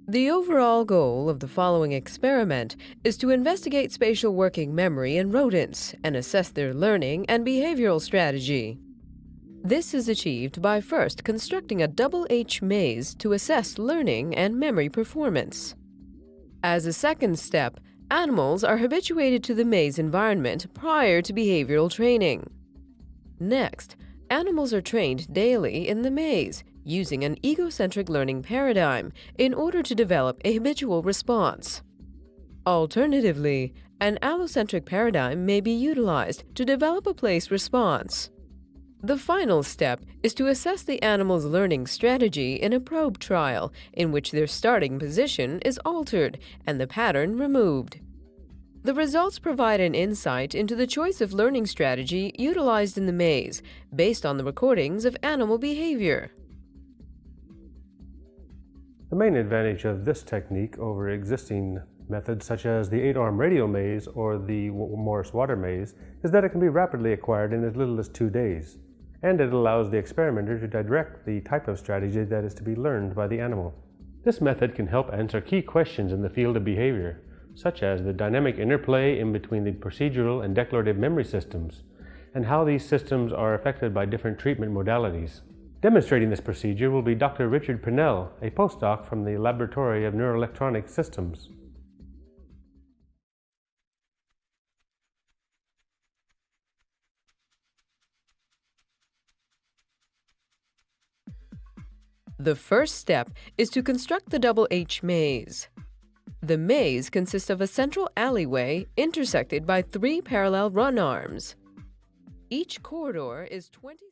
The overall goal of the following experiment is to investigate spatial working memory in rodents and assess their learning and behavioral strategy. This is achieved by first constructing a double H maze to assess learning and memory performance. As a second step, animals are habituated to the maze environment prior to behavioral training. Next, animals are trained daily in the maze using an egocentric learning paradigm in order to develop a habitual response. Alternatively, an allocentric paradigm may be utilized to develop a place response. The final step is to assess the animal's learning strategy in a probe trial in which their starting position is altered and the pattern removed. The results provide an insight into the choice of learning strategy utilized in the maze based on the recordings of animal behavior. The main advantage of this technique over existing methods such as the 8-arm radial maze or the Morris-Water maze is that it can be rapidly acquired in as little as 2 days, and it allows the experimenter to direct the type of strategy that is to be learned by the animal. This method can help answer key questions in the field of behavior, such as the dynamic interplay in between the procedural and declarative memory systems, and how these systems are affected by different treatment modalities. Demonstrating this procedure will be Dr. Richard Pinnell, a postdoc from the Laboratoire of Neuroelectronic Systems. The first step is to construct the double H maze. The maze consists of a central alleyway intersected by 3 parallel run arms. Each corridor is 20